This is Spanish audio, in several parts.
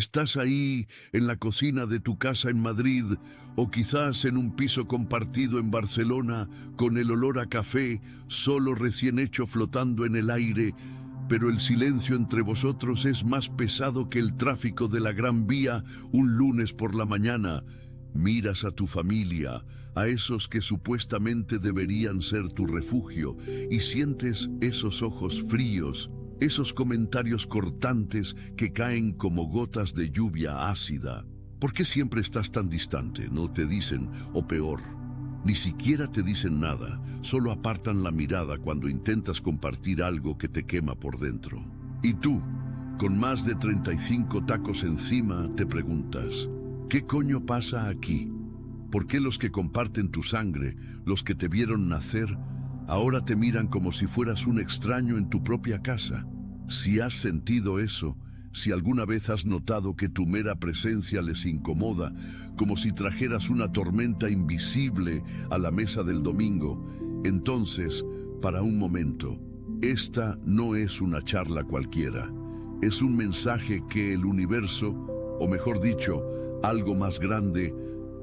Estás ahí en la cocina de tu casa en Madrid o quizás en un piso compartido en Barcelona con el olor a café solo recién hecho flotando en el aire, pero el silencio entre vosotros es más pesado que el tráfico de la Gran Vía un lunes por la mañana. Miras a tu familia, a esos que supuestamente deberían ser tu refugio, y sientes esos ojos fríos, esos comentarios cortantes que caen como gotas de lluvia ácida. ¿Por qué siempre estás tan distante? No te dicen, o peor, ni siquiera te dicen nada, solo apartan la mirada cuando intentas compartir algo que te quema por dentro. Y tú, con más de 35 tacos encima, te preguntas, ¿qué coño pasa aquí? ¿Por qué los que comparten tu sangre, los que te vieron nacer, ahora te miran como si fueras un extraño en tu propia casa? Si has sentido eso, si alguna vez has notado que tu mera presencia les incomoda, como si trajeras una tormenta invisible a la mesa del domingo, entonces, para un momento, esta no es una charla cualquiera. Es un mensaje que el universo, o mejor dicho, algo más grande,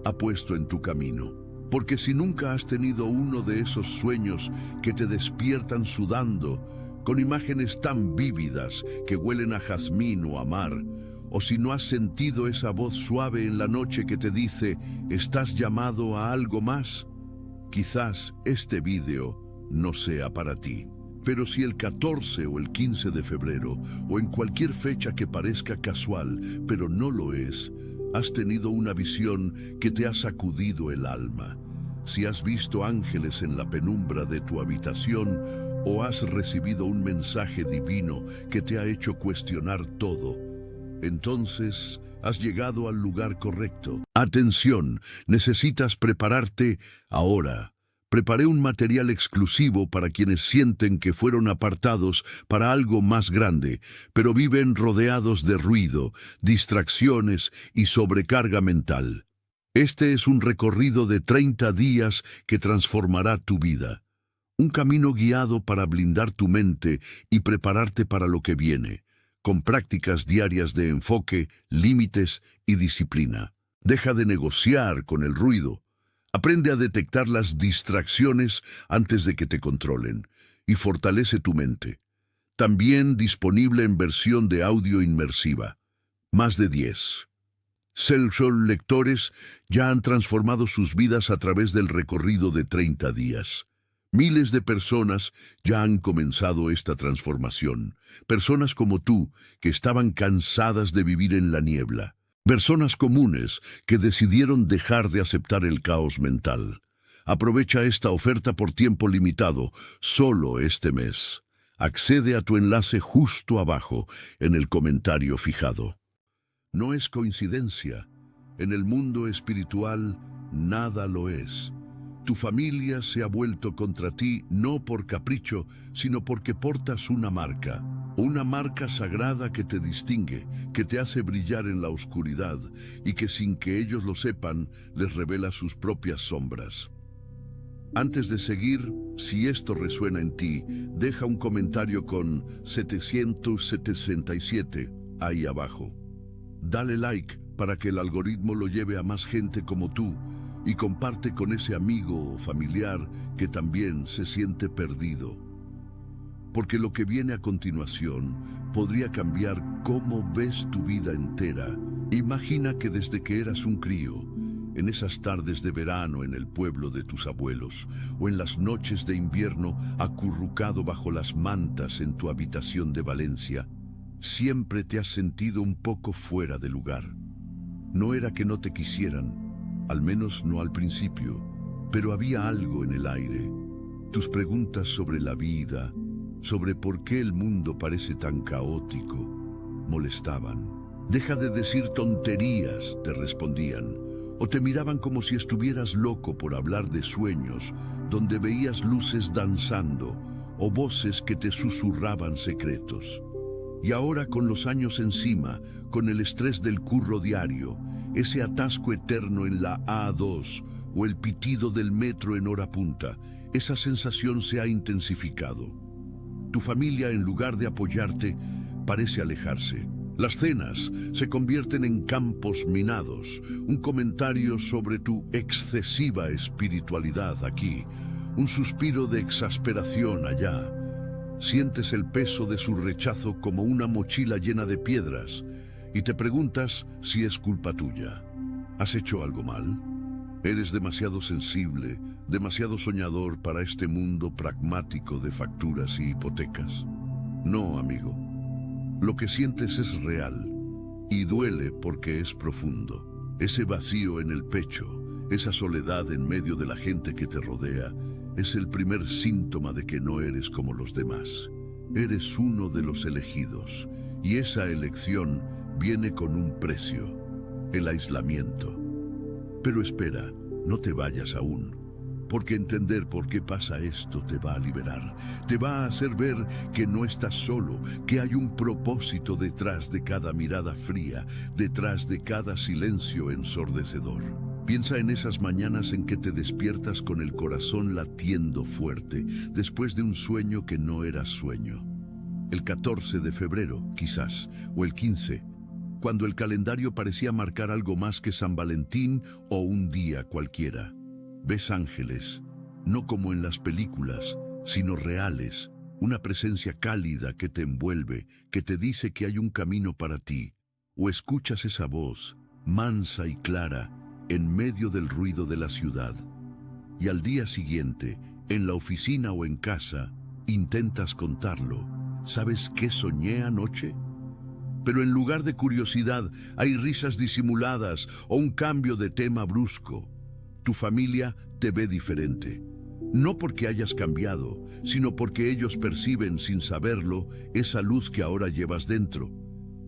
ha puesto en tu camino. Porque si nunca has tenido uno de esos sueños que te despiertan sudando, con imágenes tan vívidas que huelen a jazmín o a mar, o si no has sentido esa voz suave en la noche que te dice, ¿estás llamado a algo más? Quizás este vídeo no sea para ti. Pero si el 14 o el 15 de febrero, o en cualquier fecha que parezca casual, pero no lo es, has tenido una visión que te ha sacudido el alma, si has visto ángeles en la penumbra de tu habitación o has recibido un mensaje divino que te ha hecho cuestionar todo, entonces has llegado al lugar correcto. Atención, necesitas prepararte ahora. Preparé un material exclusivo para quienes sienten que fueron apartados para algo más grande, pero viven rodeados de ruido, distracciones y sobrecarga mental. Este es un recorrido de 30 días que transformará tu vida. Un camino guiado para blindar tu mente y prepararte para lo que viene, con prácticas diarias de enfoque, límites y disciplina. Deja de negociar con el ruido. Aprende a detectar las distracciones antes de que te controlen y fortalece tu mente. También disponible en versión de audio inmersiva. Más de 10. Cell lectores ya han transformado sus vidas a través del recorrido de 30 días. Miles de personas ya han comenzado esta transformación. Personas como tú que estaban cansadas de vivir en la niebla. Personas comunes que decidieron dejar de aceptar el caos mental. Aprovecha esta oferta por tiempo limitado, solo este mes. Accede a tu enlace justo abajo, en el comentario fijado. No es coincidencia. En el mundo espiritual, nada lo es. Tu familia se ha vuelto contra ti no por capricho, sino porque portas una marca sagrada que te distingue, que te hace brillar en la oscuridad y que sin que ellos lo sepan, les revela sus propias sombras. Antes de seguir, si esto resuena en ti, deja un comentario con 767 ahí abajo. Dale like para que el algoritmo lo lleve a más gente como tú y comparte con ese amigo o familiar que también se siente perdido. Porque lo que viene a continuación podría cambiar cómo ves tu vida entera. Imagina que desde que eras un crío, en esas tardes de verano en el pueblo de tus abuelos, o en las noches de invierno acurrucado bajo las mantas en tu habitación de Valencia, siempre te has sentido un poco fuera de lugar. No era que no te quisieran, al menos no al principio, pero había algo en el aire. Tus preguntas sobre la vida, sobre por qué el mundo parece tan caótico, molestaban. Deja de decir tonterías, te respondían, o te miraban como si estuvieras loco por hablar de sueños, donde veías luces danzando, o voces que te susurraban secretos. Y ahora con los años encima, con el estrés del curro diario, ese atasco eterno en la A2 o el pitido del metro en hora punta, esa sensación se ha intensificado. Tu familia, en lugar de apoyarte, parece alejarse. Las cenas se convierten en campos minados, un comentario sobre tu excesiva espiritualidad aquí, un suspiro de exasperación allá. Sientes el peso de su rechazo como una mochila llena de piedras y te preguntas si es culpa tuya. ¿Has hecho algo mal? ¿Eres demasiado sensible, demasiado soñador para este mundo pragmático de facturas y hipotecas? No, amigo. Lo que sientes es real y duele porque es profundo. Ese vacío en el pecho, esa soledad en medio de la gente que te rodea, es el primer síntoma de que no eres como los demás. Eres uno de los elegidos y esa elección viene con un precio, el aislamiento. Pero espera, no te vayas aún. Porque entender por qué pasa esto te va a liberar, te va a hacer ver que no estás solo, que hay un propósito detrás de cada mirada fría, detrás de cada silencio ensordecedor. Piensa en esas mañanas en que te despiertas con el corazón latiendo fuerte, después de un sueño que no era sueño. El 14 de febrero, quizás, o el 15, cuando el calendario parecía marcar algo más que San Valentín o un día cualquiera. Ves ángeles, no como en las películas, sino reales, una presencia cálida que te envuelve, que te dice que hay un camino para ti. O escuchas esa voz, mansa y clara, en medio del ruido de la ciudad. Y al día siguiente, en la oficina o en casa, intentas contarlo. ¿Sabes qué soñé anoche? Pero en lugar de curiosidad, hay risas disimuladas o un cambio de tema brusco. Tu familia te ve diferente. No porque hayas cambiado, sino porque ellos perciben sin saberlo esa luz que ahora llevas dentro.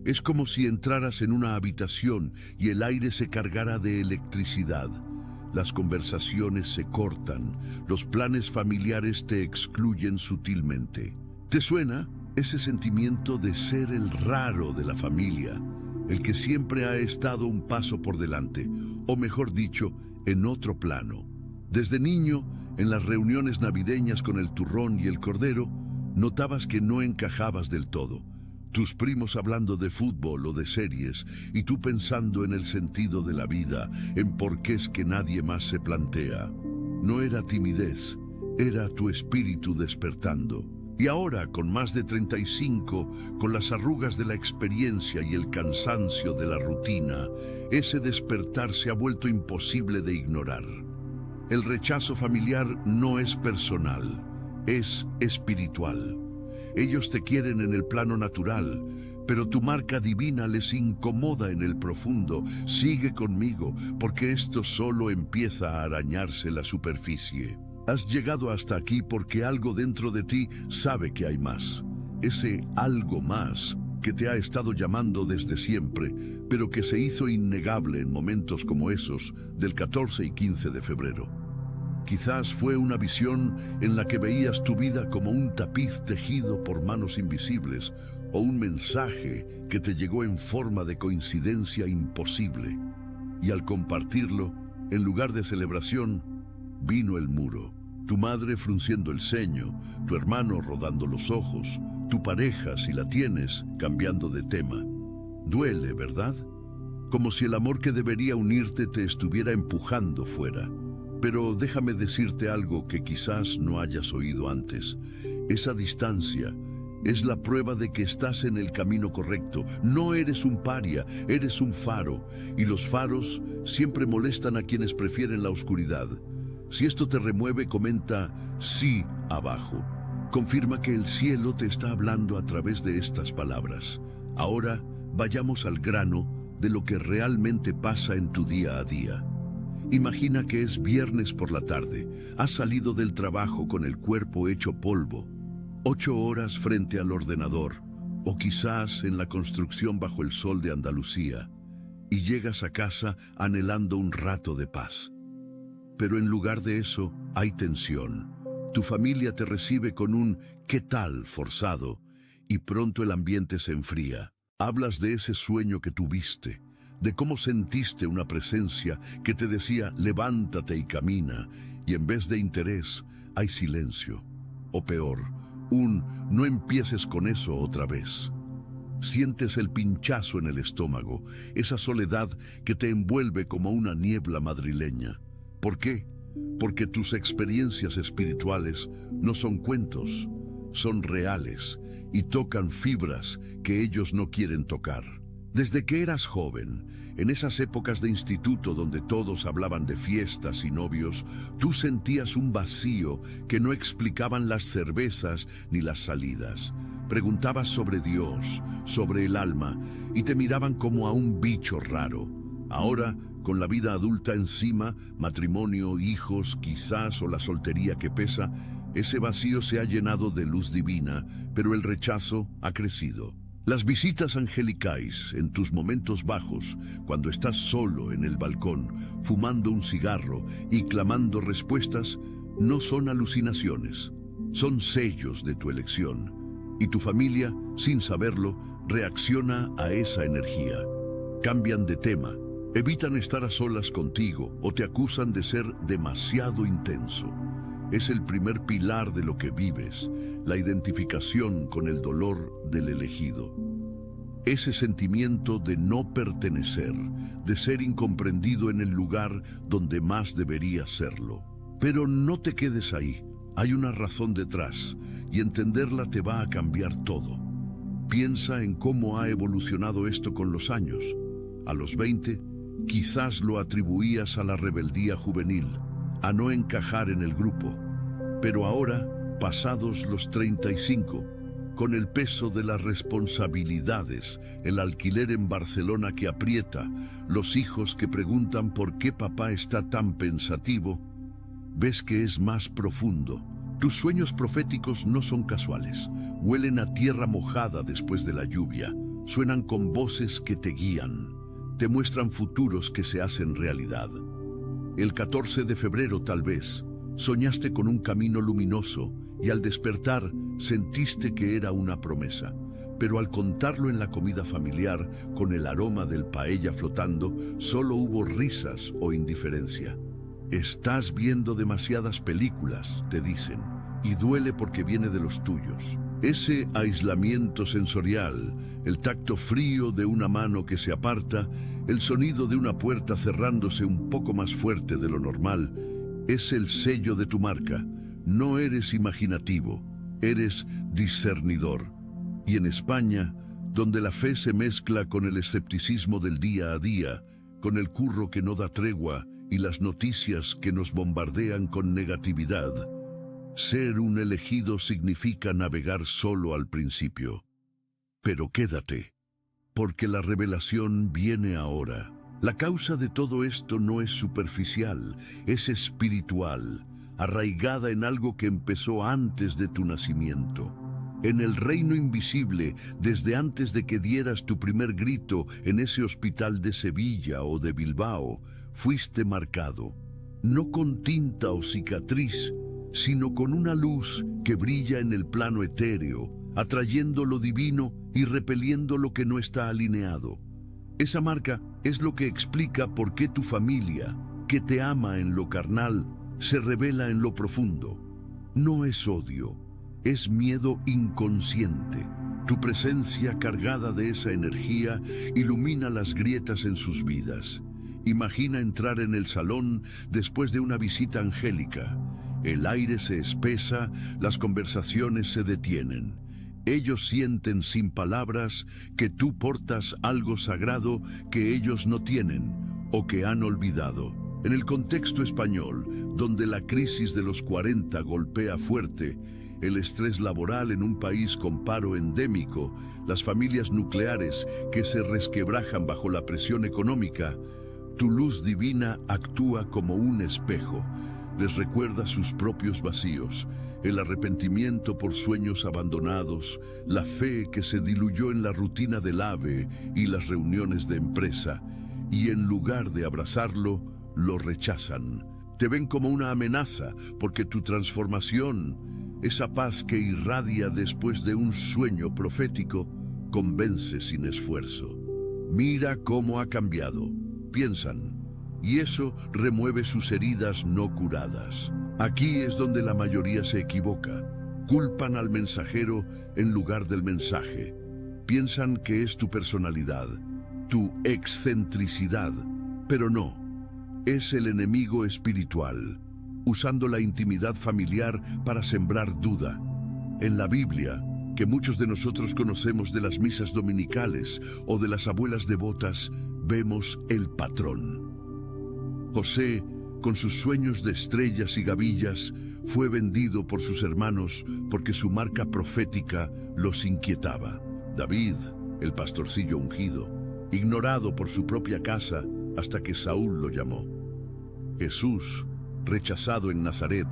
Es como si entraras en una habitación y el aire se cargara de electricidad. Las conversaciones se cortan, los planes familiares te excluyen sutilmente. ¿Te suena ese sentimiento de ser el raro de la familia, el que siempre ha estado un paso por delante, o mejor dicho, en otro plano? Desde niño, en las reuniones navideñas con el turrón y el cordero, notabas que no encajabas del todo. Tus primos hablando de fútbol o de series, y tú pensando en el sentido de la vida, en porqués que nadie más se plantea. No era timidez, era tu espíritu despertando. Y ahora, con más de 35, con las arrugas de la experiencia y el cansancio de la rutina, ese despertar se ha vuelto imposible de ignorar. El rechazo familiar no es personal, es espiritual. Ellos te quieren en el plano natural, pero tu marca divina les incomoda en el profundo. Sigue conmigo, porque esto solo empieza a arañarse la superficie. Has llegado hasta aquí porque algo dentro de ti sabe que hay más. Ese algo más que te ha estado llamando desde siempre, pero que se hizo innegable en momentos como esos del 14 y 15 de febrero. Quizás fue una visión en la que veías tu vida como un tapiz tejido por manos invisibles, o un mensaje que te llegó en forma de coincidencia imposible. Y al compartirlo, en lugar de celebración, vino el muro. Tu madre frunciendo el ceño, tu hermano rodando los ojos, tu pareja, si la tienes, cambiando de tema. Duele, ¿verdad? Como si el amor que debería unirte te estuviera empujando fuera. Pero déjame decirte algo que quizás no hayas oído antes. Esa distancia es la prueba de que estás en el camino correcto. No eres un paria, eres un faro. Y los faros siempre molestan a quienes prefieren la oscuridad. Si esto te remueve, comenta sí abajo. Confirma que el cielo te está hablando a través de estas palabras. Ahora vayamos al grano de lo que realmente pasa en tu día a día. Imagina que es viernes por la tarde. Has salido del trabajo con el cuerpo hecho polvo. 8 horas frente al ordenador, o quizás en la construcción bajo el sol de Andalucía, y llegas a casa anhelando un rato de paz. Pero en lugar de eso, hay tensión. Tu familia te recibe con un ¿qué tal? Forzado, y pronto el ambiente se enfría. Hablas de ese sueño que tuviste, de cómo sentiste una presencia que te decía levántate y camina, y en vez de interés hay silencio. O peor, un no empieces con eso otra vez. Sientes el pinchazo en el estómago, esa soledad que te envuelve como una niebla madrileña. ¿Por qué? Porque tus experiencias espirituales no son cuentos, son reales y tocan fibras que ellos no quieren tocar. Desde que eras joven, en esas épocas de instituto donde todos hablaban de fiestas y novios, tú sentías un vacío que no explicaban las cervezas ni las salidas. Preguntabas sobre Dios, sobre el alma, y te miraban como a un bicho raro. Ahora, con la vida adulta encima, matrimonio, hijos, quizás, o la soltería que pesa, ese vacío se ha llenado de luz divina, pero el rechazo ha crecido. Las visitas angelicais en tus momentos bajos, cuando estás solo en el balcón, fumando un cigarro y clamando respuestas, no son alucinaciones, son sellos de tu elección. Y tu familia, sin saberlo, reacciona a esa energía. Cambian de tema, evitan estar a solas contigo o te acusan de ser demasiado intenso. Es el primer pilar de lo que vives, la identificación con el dolor del elegido. Ese sentimiento de no pertenecer, de ser incomprendido en el lugar donde más deberías serlo. Pero no te quedes ahí, hay una razón detrás, y entenderla te va a cambiar todo. Piensa en cómo ha evolucionado esto con los años. A los 20, quizás lo atribuías a la rebeldía juvenil, a no encajar en el grupo. Pero ahora, pasados los 35, con el peso de las responsabilidades, el alquiler en Barcelona que aprieta, los hijos que preguntan por qué papá está tan pensativo, ves que es más profundo. Tus sueños proféticos no son casuales, huelen a tierra mojada después de la lluvia, suenan con voces que te guían, te muestran futuros que se hacen realidad. El 14 de febrero tal vez, soñaste con un camino luminoso y al despertar sentiste que era una promesa, pero al contarlo en la comida familiar, con el aroma del paella flotando, solo hubo risas o indiferencia. Estás viendo demasiadas películas, te dicen, y duele porque viene de los tuyos. Ese aislamiento sensorial, el tacto frío de una mano que se aparta, el sonido de una puerta cerrándose un poco más fuerte de lo normal, es el sello de tu marca. No eres imaginativo, eres discernidor. Y en España, donde la fe se mezcla con el escepticismo del día a día, con el curro que no da tregua y las noticias que nos bombardean con negatividad, ser un elegido significa navegar solo al principio. Pero quédate, porque la revelación viene ahora. La causa de todo esto no es superficial, es espiritual, arraigada en algo que empezó antes de tu nacimiento. En el reino invisible, desde antes de que dieras tu primer grito en ese hospital de Sevilla o de Bilbao, fuiste marcado, no con tinta o cicatriz, sino con una luz que brilla en el plano etéreo, atrayendo lo divino y repeliendo lo que no está alineado. Esa marca es lo que explica por qué tu familia, que te ama en lo carnal, se revela en lo profundo. No es odio, es miedo inconsciente. Tu presencia cargada de esa energía ilumina las grietas en sus vidas. Imagina entrar en el salón después de una visita angélica. El aire se espesa, las conversaciones se detienen. Ellos sienten sin palabras que tú portas algo sagrado que ellos no tienen o que han olvidado. En el contexto español, donde la crisis de los 40 golpea fuerte, el estrés laboral en un país con paro endémico, las familias nucleares que se resquebrajan bajo la presión económica, tu luz divina actúa como un espejo. Les recuerda sus propios vacíos, el arrepentimiento por sueños abandonados, la fe que se diluyó en la rutina del AVE y las reuniones de empresa, y en lugar de abrazarlo, lo rechazan. Te ven como una amenaza porque tu transformación, esa paz que irradia después de un sueño profético, convence sin esfuerzo. Mira cómo ha cambiado, piensan, y eso remueve sus heridas no curadas. Aquí es donde la mayoría se equivoca. Culpan al mensajero en lugar del mensaje. Piensan que es tu personalidad, tu excentricidad, pero no, es el enemigo espiritual, usando la intimidad familiar para sembrar duda. En la Biblia, que muchos de nosotros conocemos de las misas dominicales o de las abuelas devotas, vemos el patrón. José, con sus sueños de estrellas y gavillas, fue vendido por sus hermanos porque su marca profética los inquietaba. David, el pastorcillo ungido, ignorado por su propia casa hasta que Saúl lo llamó. Jesús, rechazado en Nazaret,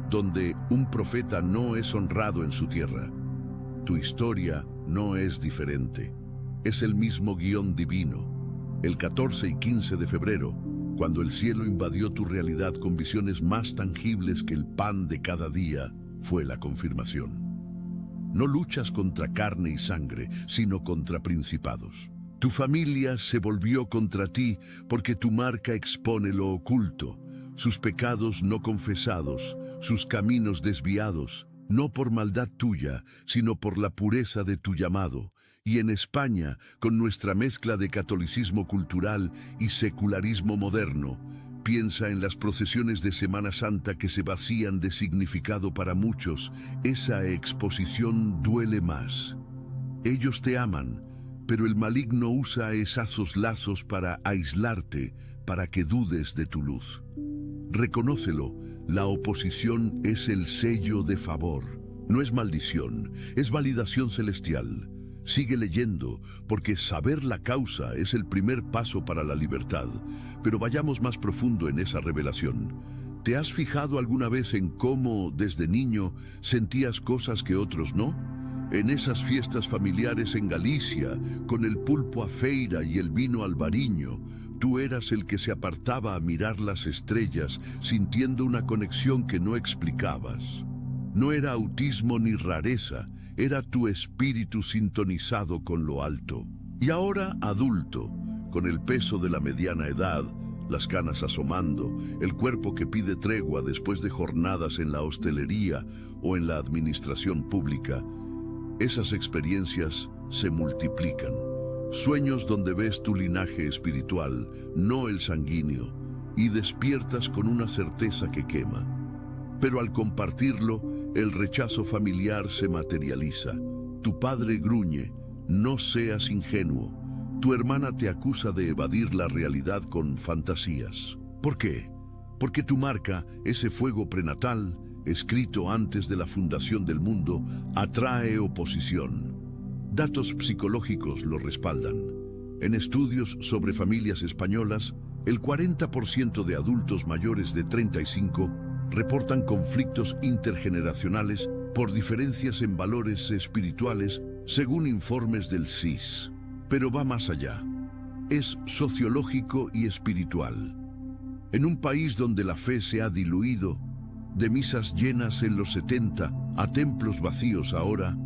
donde un profeta no es honrado en su tierra. Tu historia no es diferente. Es el mismo guión divino. El 14 y 15 de febrero, cuando el cielo invadió tu realidad con visiones más tangibles que el pan de cada día, fue la confirmación. No luchas contra carne y sangre, sino contra principados. Tu familia se volvió contra ti porque tu marca expone lo oculto, sus pecados no confesados, sus caminos desviados, no por maldad tuya, sino por la pureza de tu llamado. Y en España, con nuestra mezcla de catolicismo cultural y secularismo moderno, piensa en las procesiones de Semana Santa que se vacían de significado para muchos. Esa exposición duele más. Ellos te aman, pero el maligno usa esos lazos para aislarte, para que dudes de tu luz. Reconócelo, la oposición es el sello de favor. No es maldición, es validación celestial. Sigue leyendo, porque saber la causa es el primer paso para la libertad. Pero vayamos más profundo en esa revelación. ¿Te has fijado alguna vez en cómo, desde niño, sentías cosas que otros no? En esas fiestas familiares en Galicia, con el pulpo a feira y el vino albariño, tú eras el que se apartaba a mirar las estrellas, sintiendo una conexión que no explicabas. No era autismo ni rareza, era tu espíritu sintonizado con lo alto. Y ahora, adulto, con el peso de la mediana edad, las canas asomando, el cuerpo que pide tregua después de jornadas en la hostelería o en la administración pública, esas experiencias se multiplican. Sueños donde ves tu linaje espiritual, no el sanguíneo, y despiertas con una certeza que quema. Pero al compartirlo, el rechazo familiar se materializa. Tu padre gruñe, no seas ingenuo. Tu hermana te acusa de evadir la realidad con fantasías. ¿Por qué? Porque tu marca, ese fuego prenatal, escrito antes de la fundación del mundo, atrae oposición. Datos psicológicos lo respaldan. En estudios sobre familias españolas, el 40% de adultos mayores de 35 reportan conflictos intergeneracionales por diferencias en valores espirituales, según informes del CIS. Pero va más allá. Es sociológico y espiritual. En un país donde la fe se ha diluido, de misas llenas en los 70 a templos vacíos ahora,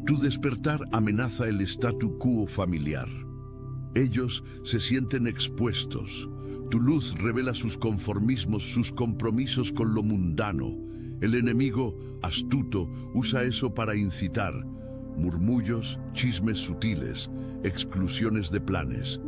tu despertar amenaza el statu quo familiar. Ellos se sienten expuestos. Tu luz revela sus conformismos, sus compromisos con lo mundano. El enemigo, astuto, usa eso para incitar. Murmullos, chismes sutiles, exclusiones de planes.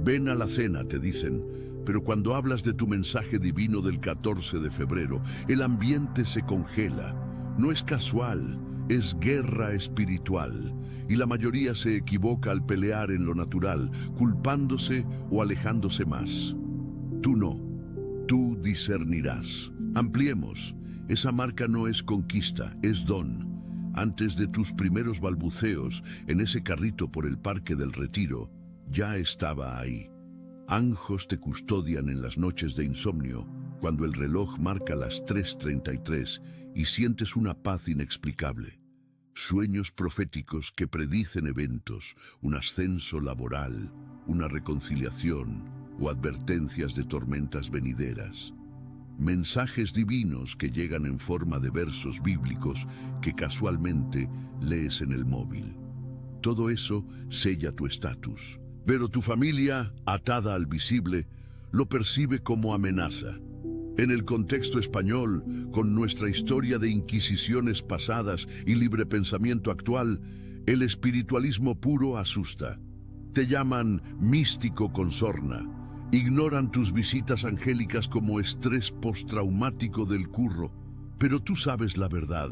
Ven a la cena, te dicen, pero cuando hablas de tu mensaje divino del 14 de febrero, el ambiente se congela. No es casual, es guerra espiritual. Y la mayoría se equivoca al pelear en lo natural, culpándose o alejándose más. Tú no, tú discernirás. Ampliemos, esa marca no es conquista, es don. Antes de tus primeros balbuceos en ese carrito por el Parque del Retiro, ya estaba ahí. Anjos te custodian en las noches de insomnio, cuando el reloj marca las 3:33 y sientes una paz inexplicable. Sueños proféticos que predicen eventos, un ascenso laboral, una reconciliación o advertencias de tormentas venideras. Mensajes divinos que llegan en forma de versos bíblicos que casualmente lees en el móvil. Todo eso sella tu estatus. Pero tu familia, atada al visible, lo percibe como amenaza. En el contexto español, con nuestra historia de inquisiciones pasadas y libre pensamiento actual, El espiritualismo puro asusta. Te llaman místico con sorna. Ignoran tus visitas angélicas como estrés postraumático del curro. Pero tú sabes la verdad.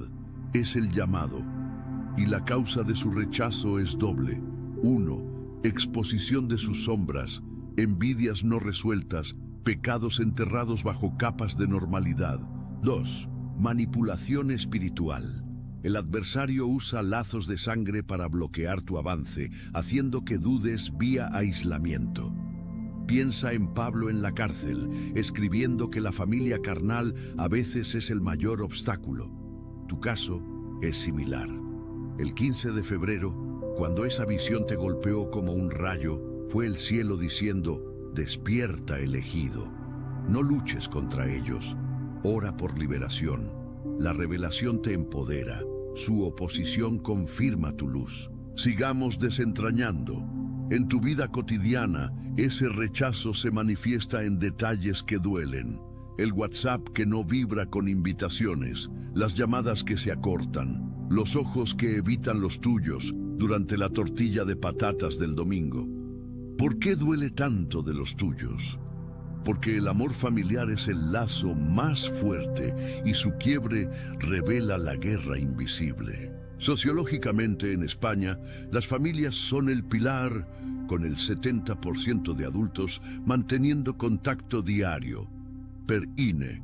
Es el llamado. Y la causa de su rechazo es doble. 1. Exposición de sus sombras, envidias no resueltas, pecados enterrados bajo capas de normalidad. 2. Manipulación espiritual. El adversario usa lazos de sangre para bloquear tu avance, haciendo que dudes vía aislamiento. Piensa en Pablo en la cárcel, escribiendo que la familia carnal a veces es el mayor obstáculo. Tu caso es similar. El 15 de febrero, cuando esa visión te golpeó como un rayo, fue el cielo diciendo: despierta, elegido. No luches contra ellos. Ora por liberación. La revelación te empodera. Su oposición confirma tu luz. Sigamos desentrañando. En tu vida cotidiana, ese rechazo se manifiesta en detalles que duelen. El WhatsApp que no vibra con invitaciones, las llamadas que se acortan, los ojos que evitan los tuyos durante la tortilla de patatas del domingo. ¿Por qué duele tanto de los tuyos? Porque el amor familiar es el lazo más fuerte y su quiebre revela la guerra invisible. Sociológicamente en España, las familias son el pilar, con el 70% de adultos manteniendo contacto diario, per INE.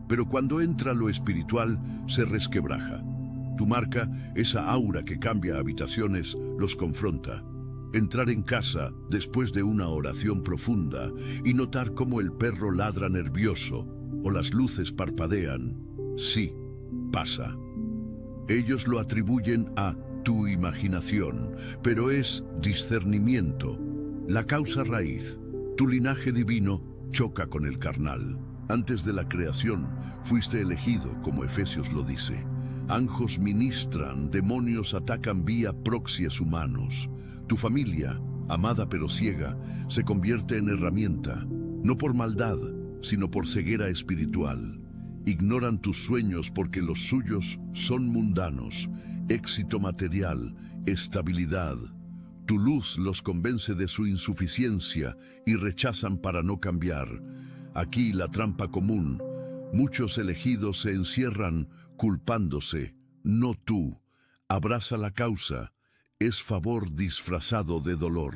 Pero cuando entra lo espiritual, se resquebraja. Tu marca, esa aura que cambia habitaciones, los confronta. Entrar en casa después de una oración profunda y notar cómo el perro ladra nervioso o las luces parpadean, sí, pasa. Ellos lo atribuyen a tu imaginación, pero es discernimiento. La causa raíz, tu linaje divino, choca con el carnal. Antes de la creación, fuiste elegido, como Efesios lo dice. Anjos ministran, demonios atacan vía proxies humanos. Tu familia, amada pero ciega, se convierte en herramienta, no por maldad, sino por ceguera espiritual. Ignoran tus sueños porque los suyos son mundanos, éxito material, estabilidad. Tu luz los convence de su insuficiencia y rechazan para no cambiar. Aquí la trampa común. Muchos elegidos se encierran culpándose, no tú. Abraza la causa. Es favor disfrazado de dolor.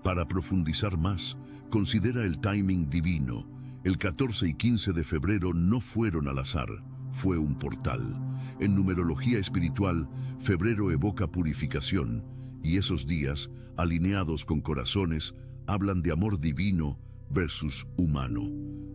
Para profundizar más, considera el timing divino. El 14 y 15 de febrero no fueron al azar, fue un portal. En numerología espiritual, febrero evoca purificación, y esos días, alineados con corazones, hablan de amor divino versus humano.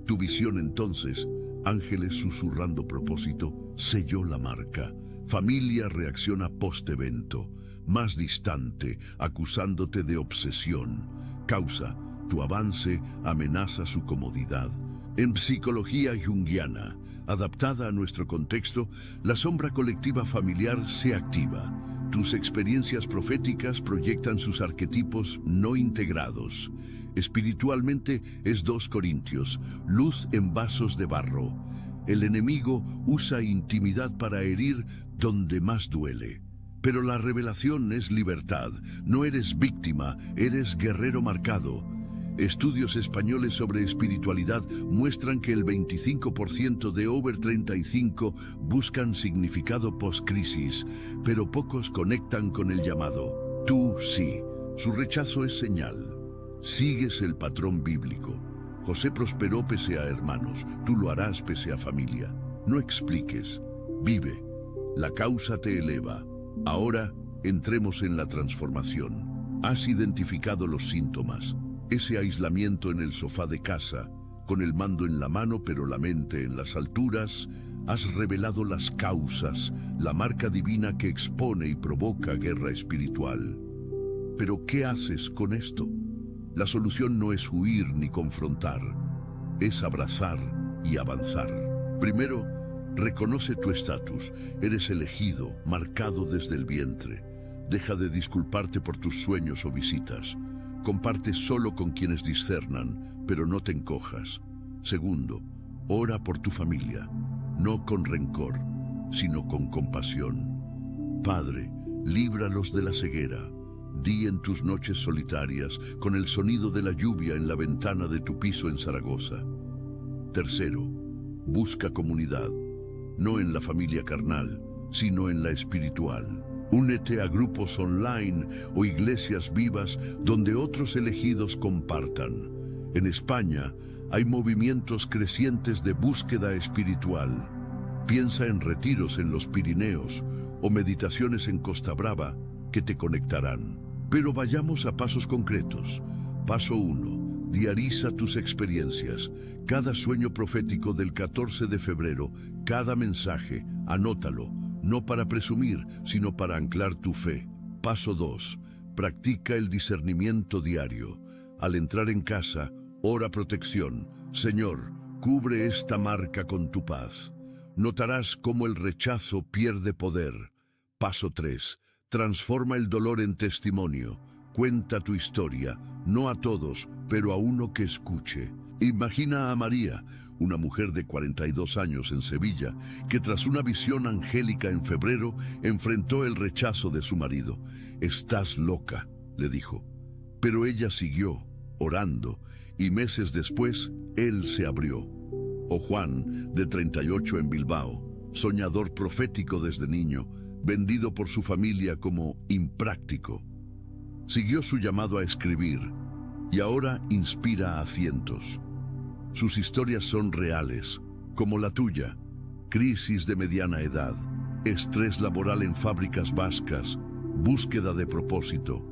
Tu visión entonces, ángeles susurrando propósito, selló la marca. Familia reacciona post-evento, más distante, acusándote de obsesión. Causa, tu avance amenaza su comodidad. En psicología junguiana, adaptada a nuestro contexto, la sombra colectiva familiar se activa. Tus experiencias proféticas proyectan sus arquetipos no integrados. Espiritualmente es 2 Corintios, luz en vasos de barro. El enemigo usa intimidad para herir donde más duele. Pero la revelación es libertad. No eres víctima, eres guerrero marcado. Estudios españoles sobre espiritualidad muestran que el 25% de over 35 buscan significado post-crisis, pero pocos conectan con el llamado. Tú sí. Su rechazo es señal. Sigues el patrón bíblico. José prosperó pese a hermanos. Tú lo harás pese a familia. No expliques. Vive. La causa te eleva. Ahora entremos en la transformación. Has identificado los síntomas. Ese aislamiento en el sofá de casa, con el mando en la mano pero la mente en las alturas. Has revelado las causas, la marca divina que expone y provoca guerra espiritual. Pero ¿qué haces con esto? La solución no es huir ni confrontar, es abrazar y avanzar. Primero, reconoce tu estatus. Eres elegido, marcado desde el vientre. Deja de disculparte por tus sueños o visitas. Comparte solo con quienes discernan, pero no te encojas. Segundo, ora por tu familia, no con rencor, sino con compasión. Padre, líbralos de la ceguera. Di en tus noches solitarias, con el sonido de la lluvia en la ventana de tu piso en Zaragoza. Tercero, busca comunidad, no en la familia carnal, sino en la espiritual. Únete a grupos online o iglesias vivas donde otros elegidos compartan. En España hay movimientos crecientes de búsqueda espiritual. Piensa en retiros en los Pirineos o meditaciones en Costa Brava que te conectarán. Pero vayamos a pasos concretos. Paso 1. Diariza tus experiencias. Cada sueño profético del 14 de febrero, cada mensaje, anótalo. No para presumir, sino para anclar tu fe. Paso 2. Practica el discernimiento diario. Al entrar en casa, ora protección. Señor, cubre esta marca con tu paz. Notarás cómo el rechazo pierde poder. Paso 3. Transforma el dolor en testimonio. Cuenta tu historia, no a todos, pero a uno que escuche. Imagina a María, una mujer de 42 años en Sevilla, que tras una visión angélica en febrero, enfrentó el rechazo de su marido. «Estás loca», le dijo. Pero ella siguió, orando, y meses después, él se abrió. O Juan, de 38 en Bilbao, soñador profético desde niño, vendido por su familia como impráctico. Siguió su llamado a escribir, y ahora inspira a cientos. Sus historias son reales, como la tuya: crisis de mediana edad, estrés laboral en fábricas vascas, búsqueda de propósito.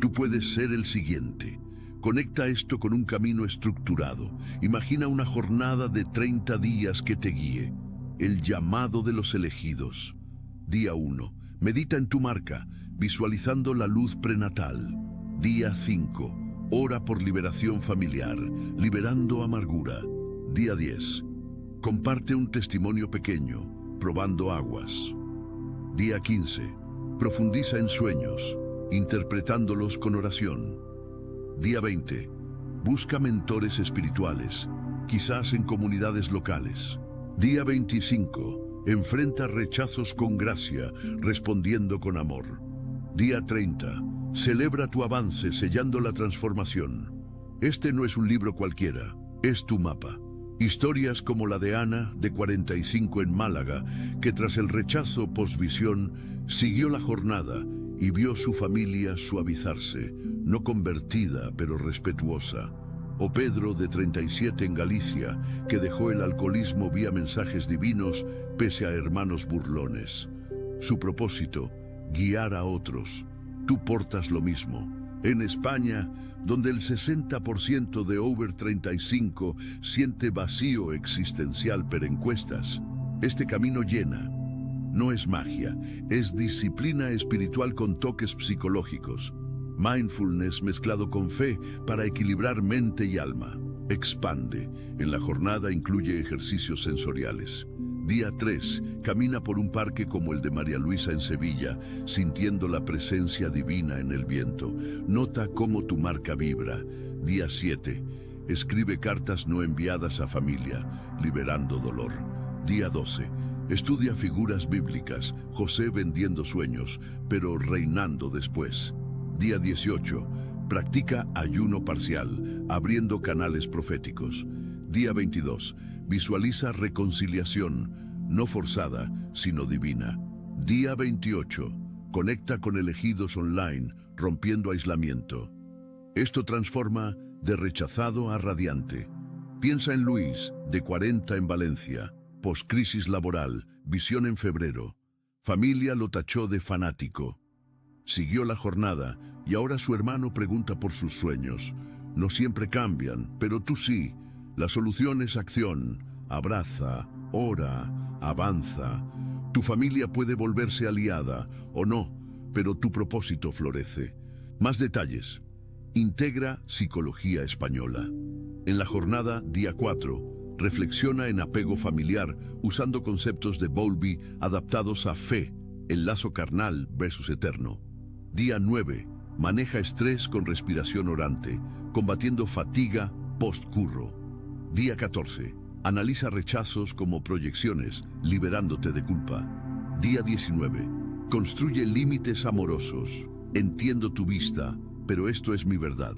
Tú puedes ser el siguiente. Conecta esto con un camino estructurado. Imagina una jornada de 30 días que te guíe. El llamado de los elegidos. Día 1. Medita en tu marca, visualizando la luz prenatal. Día 5. Ora por liberación familiar, liberando amargura. Día 10. Comparte un testimonio pequeño, probando aguas. Día 15. Profundiza en sueños, interpretándolos con oración. Día 20. Busca mentores espirituales, quizás en comunidades locales. Día 25. Enfrenta rechazos con gracia, respondiendo con amor. Día 30. Celebra tu avance sellando la transformación. Este no es un libro cualquiera, es tu mapa. Historias como la de Ana, de 45 en Málaga, que tras el rechazo postvisión siguió la jornada y vio su familia suavizarse, no convertida pero respetuosa. O Pedro, de 37 en Galicia, que dejó el alcoholismo vía mensajes divinos pese a hermanos burlones. Su propósito, guiar a otros. Tú portas lo mismo. En España, donde el 60% de over 35 siente vacío existencial per encuestas, este camino llena. No es magia, es disciplina espiritual con toques psicológicos. Mindfulness mezclado con fe para equilibrar mente y alma. Expande. En la jornada incluye ejercicios sensoriales. Día 3. Camina por un parque como el de María Luisa en Sevilla, sintiendo la presencia divina en el viento. Nota cómo tu marca vibra. Día 7. Escribe cartas no enviadas a familia, liberando dolor. Día 12. Estudia figuras bíblicas, José vendiendo sueños, pero reinando después. Día 18. Practica ayuno parcial, abriendo canales proféticos. Día 22. Visualiza reconciliación, no forzada, sino divina. Día 28. Conecta con elegidos online, rompiendo aislamiento. Esto transforma de rechazado a radiante. Piensa en Luis, de 40 en Valencia, poscrisis laboral, visión en febrero. Familia lo tachó de fanático. Siguió la jornada y ahora su hermano pregunta por sus sueños. No siempre cambian, pero tú sí. La solución es acción. Abraza, ora, avanza. Tu familia puede volverse aliada o no, pero tu propósito florece. Más detalles. Integra Psicología Española. En la jornada, día 4, reflexiona en apego familiar usando conceptos de Bowlby adaptados a fe, el lazo carnal versus eterno. Día 9. Maneja estrés con respiración orante, combatiendo fatiga post-curro. Día 14. Analiza rechazos como proyecciones, liberándote de culpa. Día 19. Construye límites amorosos. Entiendo tu vista, pero esto es mi verdad.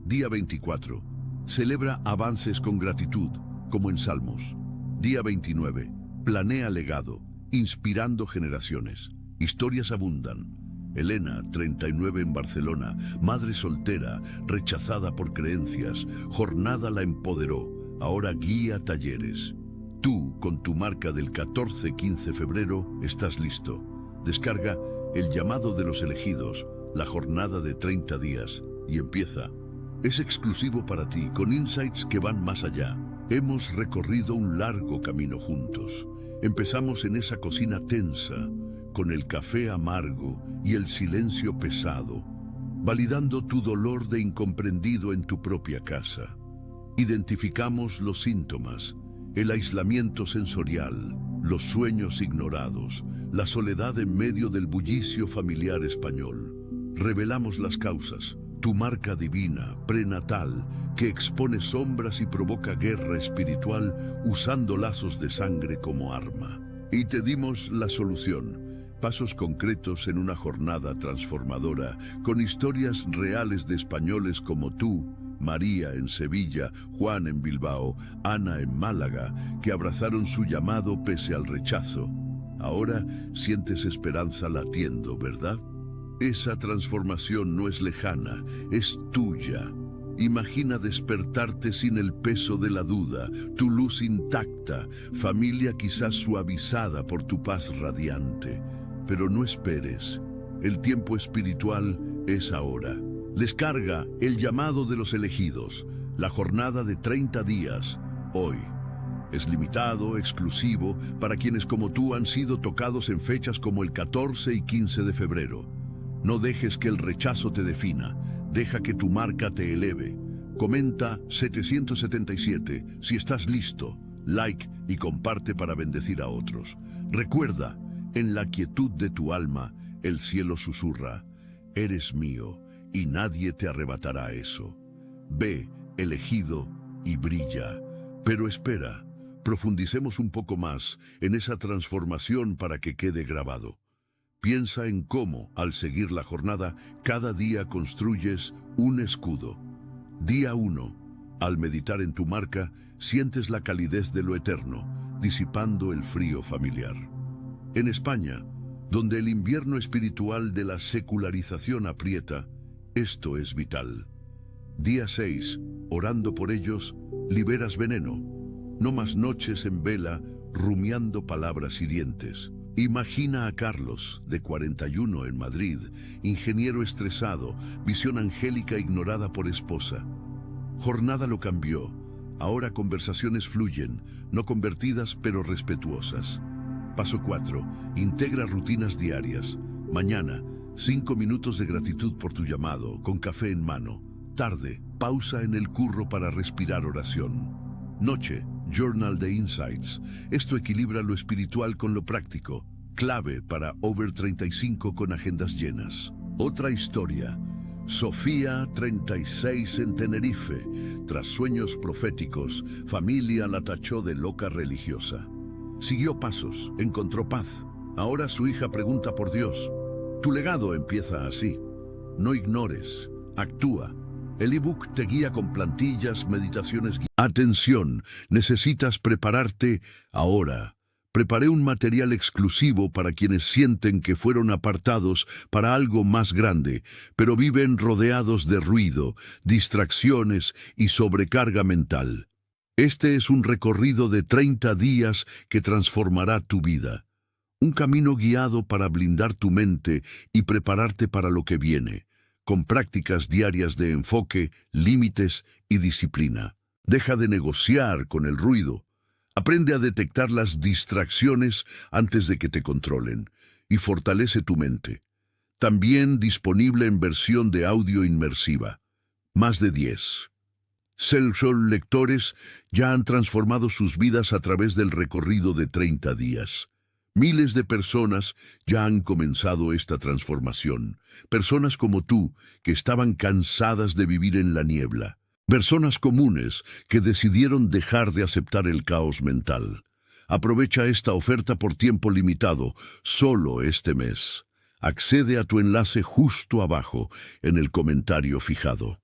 Día 24. Celebra avances con gratitud, como en Salmos. Día 29. Planea legado, inspirando generaciones. Historias abundan. Elena, 39 en Barcelona, madre soltera, rechazada por creencias. Jornada la empoderó, ahora guía talleres. Tú, con tu marca del 14-15 febrero, estás listo. Descarga El llamado de los elegidos, la jornada de 30 días, y empieza. Es exclusivo para ti, con insights que van más allá. Hemos recorrido un largo camino juntos. Empezamos en esa cocina tensa, con el café amargo y el silencio pesado, validando tu dolor de incomprendido en tu propia casa. Identificamos los síntomas, el aislamiento sensorial, los sueños ignorados, la soledad en medio del bullicio familiar español. Revelamos las causas, tu marca divina, prenatal, que expone sombras y provoca guerra espiritual usando lazos de sangre como arma. Y te dimos la solución. Pasos concretos en una jornada transformadora, con historias reales de españoles como tú, María en Sevilla, Juan en Bilbao, Ana en Málaga, que abrazaron su llamado pese al rechazo. Ahora sientes esperanza latiendo, ¿verdad? Esa transformación no es lejana, es tuya. Imagina despertarte sin el peso de la duda, tu luz intacta, familia quizás suavizada por tu paz radiante. Pero no esperes, el tiempo espiritual es ahora. Descarga El llamado de los elegidos, la jornada de 30 días, hoy. Es limitado, exclusivo, para quienes como tú han sido tocados en fechas como el 14 y 15 de febrero. No dejes que el rechazo te defina, deja que tu marca te eleve. Comenta 777 si estás listo, like y comparte para bendecir a otros. Recuerda, en la quietud de tu alma, el cielo susurra, eres mío y nadie te arrebatará eso. Ve, elegido, y brilla. Pero espera, profundicemos un poco más en esa transformación para que quede grabado. Piensa en cómo, al seguir la jornada, cada día construyes un escudo. Día 1. Al meditar en tu marca, sientes la calidez de lo eterno, disipando el frío familiar. En España, donde el invierno espiritual de la secularización aprieta, esto es vital. Día 6. Orando por ellos, liberas veneno. No más noches en vela, rumiando palabras hirientes. Imagina a Carlos, de 41 en Madrid, ingeniero estresado, visión angélica ignorada por esposa. Jornada lo cambió. Ahora conversaciones fluyen, no convertidas pero respetuosas. Paso 4. Integra rutinas diarias. Mañana, 5 minutos de gratitud por tu llamado, con café en mano. Tarde, pausa en el curro para respirar oración. Noche, Journal de Insights. Esto equilibra lo espiritual con lo práctico. Clave para Over 35 con agendas llenas. Otra historia. Sofía, 36 en Tenerife. Tras sueños proféticos, familia la tachó de loca religiosa. Siguió pasos, encontró paz. Ahora su hija pregunta por Dios. Tu legado empieza así. No ignores, actúa. El ebook te guía con plantillas, meditaciones. Atención, necesitas prepararte ahora. Preparé un material exclusivo para quienes sienten que fueron apartados para algo más grande, pero viven rodeados de ruido, distracciones y sobrecarga mental. Este es un recorrido de 30 días que transformará tu vida. Un camino guiado para blindar tu mente y prepararte para lo que viene, con prácticas diarias de enfoque, límites y disciplina. Deja de negociar con el ruido. Aprende a detectar las distracciones antes de que te controlen y fortalece tu mente. También disponible en versión de audio inmersiva. Más de 10. Cell lectores ya han transformado sus vidas a través del recorrido de 30 días. Miles de personas ya han comenzado esta transformación. Personas como tú, que estaban cansadas de vivir en la niebla. Personas comunes que decidieron dejar de aceptar el caos mental. Aprovecha esta oferta por tiempo limitado, solo este mes. Accede a tu enlace justo abajo en el comentario fijado.